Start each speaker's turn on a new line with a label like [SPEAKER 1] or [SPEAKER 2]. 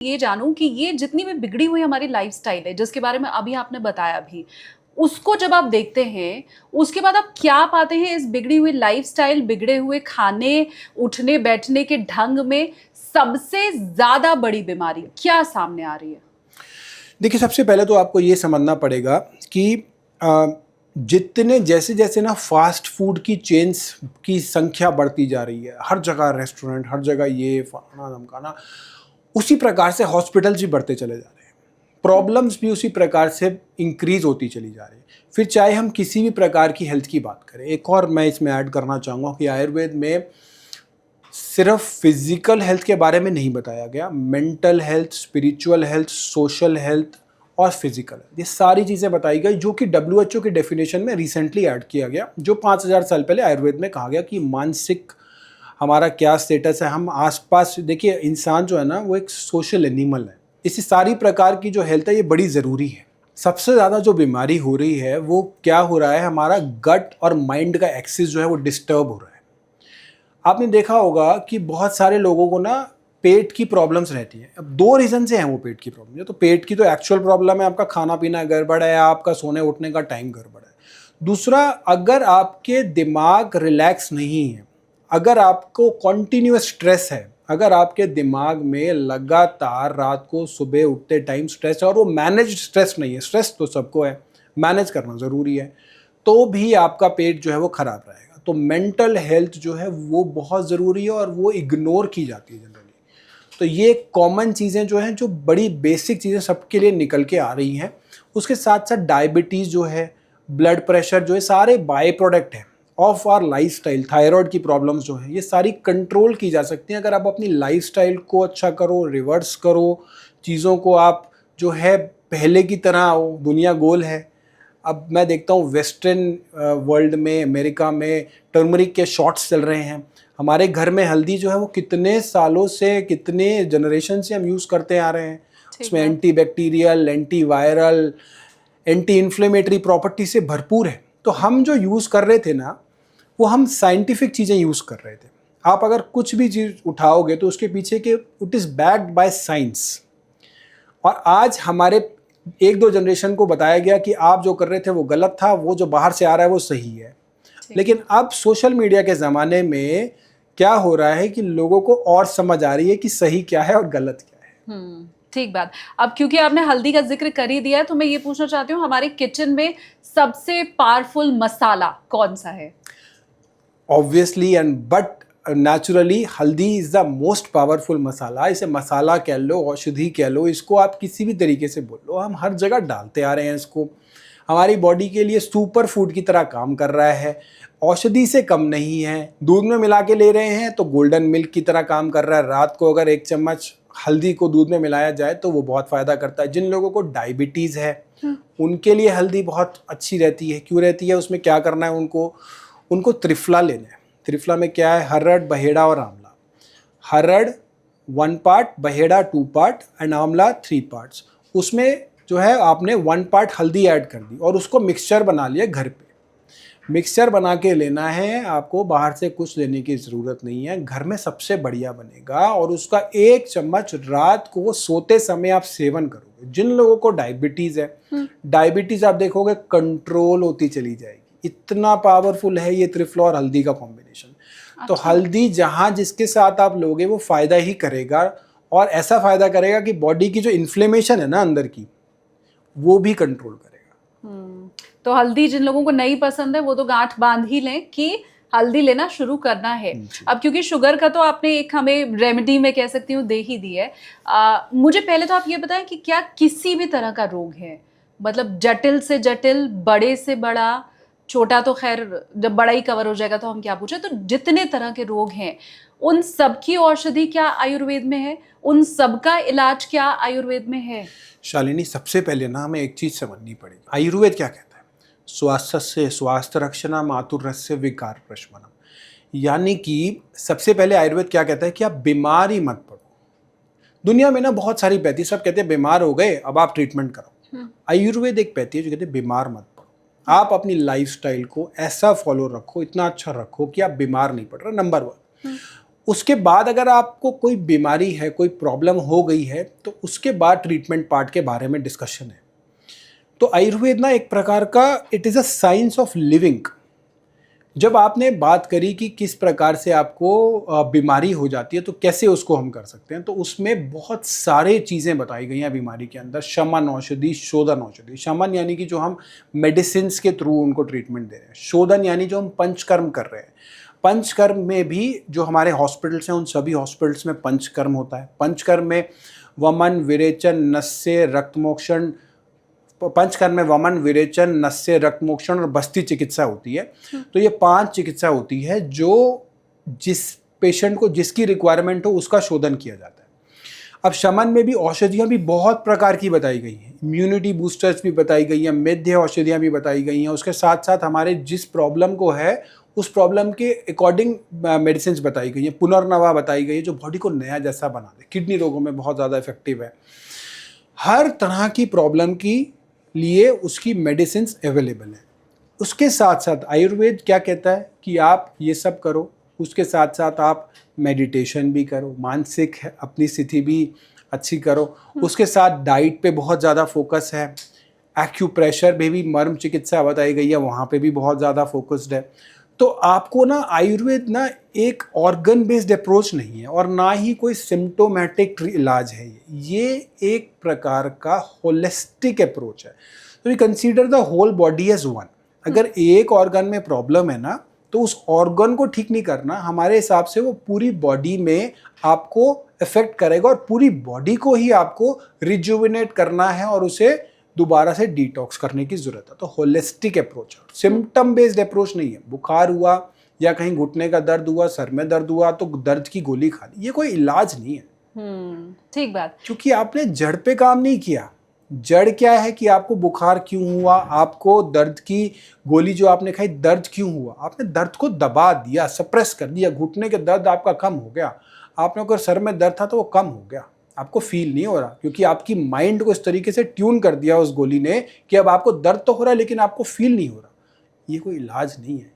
[SPEAKER 1] ये जानूं कि ये जितनी भी बिगड़ी हुई हमारी लाइफस्टाइल है, जिसके बारे में अभी आपने बताया भी, उसको जब आप देखते हैं, उसके बाद आप क्या पाते हैं इस बिगड़ी हुई लाइफस्टाइल, बिगड़े हुए खाने, उठने बैठने के ढंग में सबसे ज़्यादा बड़ी बीमारी क्या सामने आ रही है?
[SPEAKER 2] देखिए, सबसे पहले तो आपको ये समझना पड़ेगा कि जितने जैसे-जैसे ना फ़ास्ट फ़ूड की चेन्स की संख्या बढ़ती जा रही है, हर जगह रेस्टोरेंट, हर जगह ये फलाना-धमकाना, उसी प्रकार से हॉस्पिटल्स भी बढ़ते चले जा रहे हैं। प्रॉब्लम्स भी उसी प्रकार से इंक्रीज़ होती चली जा रही है। फिर चाहे हम किसी भी प्रकार की हेल्थ की बात करें, एक और मैं इसमें ऐड करना चाहूँगा कि आयुर्वेद में सिर्फ फिजिकल हेल्थ के बारे में नहीं बताया गया, mental health, spiritual health, social health और फिजिकल हेल्थ, ये सारी चीज़ें बताई गई, जो कि डब्ल्यूएचओ की डेफिनेशन में रिसेंटली ऐड किया गया, जो 5000 साल पहले आयुर्वेद में कहा गया कि मानसिक हमारा क्या स्टेटस है, हम आसपास देखिए, इंसान जो है ना वो एक सोशल एनिमल है। इसी सारी प्रकार की जो हेल्थ है ये बड़ी ज़रूरी है। सबसे ज़्यादा जो बीमारी हो रही है वो क्या हो रहा है, हमारा गट और माइंड का एक्सिस जो है वो डिस्टर्ब हो रहा है। आपने देखा होगा कि बहुत सारे लोगों को ना पेट की प्रॉब्लम्स रहती हैं। अब दो रीज़न से हैं वो पेट की प्रॉब्लम। या तो पेट की तो एक्चुअल प्रॉब्लम है, आपका खाना पीना गड़बड़ है, आपका सोने उठने का टाइम गड़बड़ है। दूसरा, अगर आपके दिमाग रिलैक्स नहीं है, अगर आपको कॉन्टिन्यूस स्ट्रेस है, अगर आपके दिमाग में लगातार रात को सुबह उठते टाइम स्ट्रेस है और वो मैनेज्ड स्ट्रेस नहीं है, स्ट्रेस तो सबको है, मैनेज करना ज़रूरी है, तो भी आपका पेट जो है वो खराब रहेगा। तो मेंटल हेल्थ जो है वो बहुत ज़रूरी है और वो इग्नोर की जाती है जनरली। तो ये कॉमन चीज़ें जो हैं, जो बड़ी बेसिक चीज़ें सबके लिए निकल के आ रही हैं। उसके साथ साथ डायबिटीज़ जो है, ब्लड प्रेशर जो है, सारे बाय प्रोडक्ट हैं ऑफ आवर लाइफस्टाइल। थायराइड की प्रॉब्लम्स जो हैं, ये सारी कंट्रोल की जा सकती हैं अगर आप अपनी लाइफस्टाइल को अच्छा करो, रिवर्स करो, चीज़ों को आप जो है पहले की तरह आओ। दुनिया गोल है। अब मैं देखता हूँ वेस्टर्न वर्ल्ड में, अमेरिका में टर्मरिक के शॉट्स चल रहे हैं। हमारे घर में हल्दी जो है वो कितने सालों से, कितने जनरेशन से हम यूज़ करते आ रहे हैं। उसमें anti bacterial, anti viral, anti inflammatory property से भरपूर है। तो हम जो यूज़ कर रहे थे ना, वो हम साइंटिफिक चीज़ें यूज़ कर रहे थे। आप अगर कुछ भी चीज़ उठाओगे तो उसके पीछे के it is backed by science. और आज हमारे एक दो जनरेशन को बताया गया कि आप जो कर रहे थे वो गलत था, वो जो बाहर से आ रहा है वो सही है। लेकिन अब सोशल मीडिया के ज़माने में क्या हो रहा है कि लोगों को और समझ आ रही है कि सही क्या है और गलत क्या है।
[SPEAKER 1] ठीक बात। अब क्योंकि आपने हल्दी का जिक्र कर ही दिया है, तो मैं ये पूछना चाहती हूँ, हमारे किचन में सबसे पावरफुल मसाला कौन सा है?
[SPEAKER 2] ऑब्वियसली एंड बट नेचुरली हल्दी इज़ द मोस्ट पावरफुल मसाला। इसे मसाला कह लो, औषधि कह लो, इसको आप किसी भी तरीके से बोल लो, हम हर जगह डालते आ रहे हैं इसको। हमारी बॉडी के लिए सुपर फूड की तरह काम कर रहा है, औषधि से कम नहीं है। दूध में मिला के ले रहे हैं तो गोल्डन मिल्क की तरह काम कर रहा है। रात को अगर 1 चम्मच हल्दी को दूध में मिलाया जाए तो वो बहुत फ़ायदा करता है। जिन लोगों को डायबिटीज़ है उनके लिए हल्दी बहुत अच्छी रहती है। क्यों रहती है? उसमें क्या करना है उनको, उनको त्रिफला लेना है। त्रिफला में क्या है? हरड़, बहेड़ा और आंवला। हरड़ 1 पार्ट, बहेड़ा 2 पार्ट एंड आंवला 3 पार्ट्स। उसमें जो है आपने 1 पार्ट हल्दी ऐड कर दी और उसको मिक्सचर बना लिया घर पे। मिक्सचर बना के लेना है आपको, बाहर से कुछ लेने की ज़रूरत नहीं है, घर में सबसे बढ़िया बनेगा। और उसका 1 चम्मच रात को सोते समय आप सेवन करोगे। जिन लोगों को डायबिटीज़ है, डायबिटीज़ आप देखोगे कंट्रोल होती चली जाएगी। इतना पावरफुल है ये त्रिफला और हल्दी का कॉम्बिनेशन। तो हल्दी जहाँ जिसके साथ आप लोगे वो फ़ायदा ही करेगा, और ऐसा फ़ायदा करेगा कि बॉडी की जो इन्फ्लेमेशन है ना अंदर की, वो भी कंट्रोल करेगा।
[SPEAKER 1] तो हल्दी जिन लोगों को नहीं पसंद है वो तो गांठ बांध ही लें कि हल्दी लेना शुरू करना है। अब क्योंकि शुगर का तो आपने एक हमें रेमेडी में कह सकती हूँ दे ही दी है। मुझे पहले तो आप ये बताएं कि क्या किसी भी तरह का रोग है, मतलब जटिल से जटिल, बड़े से बड़ा, छोटा तो खैर जब बड़ा ही कवर हो जाएगा तो हम क्या पूछे, तो जितने तरह के रोग हैं उन सब की औषधि क्या आयुर्वेद में है? उन सब का इलाज क्या आयुर्वेद में है?
[SPEAKER 2] शालिनी, सबसे पहले ना हमें एक चीज़ समझनी पड़ेगी, आयुर्वेद क्या कहता है? स्वास्थ्य स्वास्थ्य रक्षणम आतुरस्य विकार प्रशमनम। यानी कि सबसे पहले आयुर्वेद क्या कहता है कि आप बीमार ही मत पड़ो। दुनिया में ना बहुत सारी पैथी, सब कहते हैं बीमार हो गए अब आप ट्रीटमेंट करो। आयुर्वेद एक पैथी है जो कहते हैं बीमार मत पड़ो। आप अपनी लाइफस्टाइल को ऐसा फॉलो रखो, इतना अच्छा रखो कि आप बीमार नहीं पड़ रहे, नंबर 1। उसके बाद अगर आपको कोई बीमारी है, कोई प्रॉब्लम हो गई है, तो उसके बाद ट्रीटमेंट पार्ट के बारे में डिस्कशन है। तो आयुर्वेद ना एक प्रकार का it is a science of living. जब आपने बात करी कि किस प्रकार से आपको बीमारी हो जाती है तो कैसे उसको हम कर सकते हैं, तो उसमें बहुत सारे चीज़ें बताई गई हैं बीमारी के अंदर। शमन औषधि, शोधन औषधि। शमन यानी कि जो हम मेडिसिन के थ्रू उनको ट्रीटमेंट दे रहे हैं। शोधन यानी जो हम पंचकर्म कर रहे हैं। पंचकर्म में भी जो हमारे हॉस्पिटल्स हैं उन सभी हॉस्पिटल्स में पंचकर्म होता है। पंचकर्म में वमन, विरेचन, नस्य, रक्तमोक्षण, पंचकर्म में वमन, विरेचन, नस्य, रक्तमोक्षण और बस्ती चिकित्सा होती है। तो ये 5 चिकित्सा होती है जो जिस पेशेंट को जिसकी रिक्वायरमेंट हो उसका शोधन किया जाता है। अब शमन में भी औषधियाँ भी बहुत प्रकार की बताई गई हैं। इम्यूनिटी बूस्टर्स भी बताई गई हैं, मेध्य औषधियाँ भी बताई गई हैं। उसके साथ साथ हमारे जिस प्रॉब्लम को है उस प्रॉब्लम के अकॉर्डिंग मेडिसिन बताई गई हैं। पुनर्नवा बताई गई है जो बॉडी को नया जैसा बना दे। किडनी रोगों में बहुत ज़्यादा इफेक्टिव है। हर तरह की प्रॉब्लम की लिए उसकी मेडिसिन अवेलेबल है। उसके साथ साथ आयुर्वेद क्या कहता है कि आप ये सब करो, उसके साथ साथ आप मेडिटेशन भी करो, मानसिक अपनी स्थिति भी अच्छी करो। उसके साथ डाइट पे बहुत ज़्यादा फोकस है। एक्यूप्रेशर में भी मर्म चिकित्सा बताई गई है, वहाँ पे भी बहुत ज़्यादा फोकस्ड है। तो आपको ना आयुर्वेद ना एक ऑर्गन बेस्ड अप्रोच नहीं है और ना ही कोई सिम्टोमेटिक इलाज है। ये एक प्रकार का होलिस्टिक अप्रोच है। तो we consider the whole body as one. अगर एक ऑर्गन में प्रॉब्लम है ना तो उस ऑर्गन को ठीक नहीं करना, हमारे हिसाब से वो पूरी बॉडी में आपको इफेक्ट करेगा और पूरी बॉडी को ही आपको रिजुविनेट करना है और उसे दोबारा से डिटॉक्स करने की जरूरत है। तो होलिस्टिक अप्रोच है, सिम्टम बेस्ड अप्रोच नहीं है। बुखार हुआ या कहीं घुटने का दर्द हुआ, सर में दर्द हुआ तो दर्द की गोली खा ली, ये कोई इलाज नहीं है।
[SPEAKER 1] ठीक बात।
[SPEAKER 2] क्योंकि आपने जड़ पे काम नहीं किया। जड़ क्या है कि आपको बुखार क्यों हुआ, आपको दर्द की गोली जो आपने खाई दर्द क्यों हुआ, आपने दर्द को दबा दिया, सप्रेस कर दिया। घुटने के दर्द आपका कम हो गया, आपने अगर सर में दर्द था तो वो कम हो गया, आपको फील नहीं हो रहा क्योंकि आपकी माइंड को इस तरीके से ट्यून कर दिया उस गोली ने कि अब आपको दर्द तो हो रहा है लेकिन आपको फील नहीं हो रहा। ये कोई इलाज नहीं है,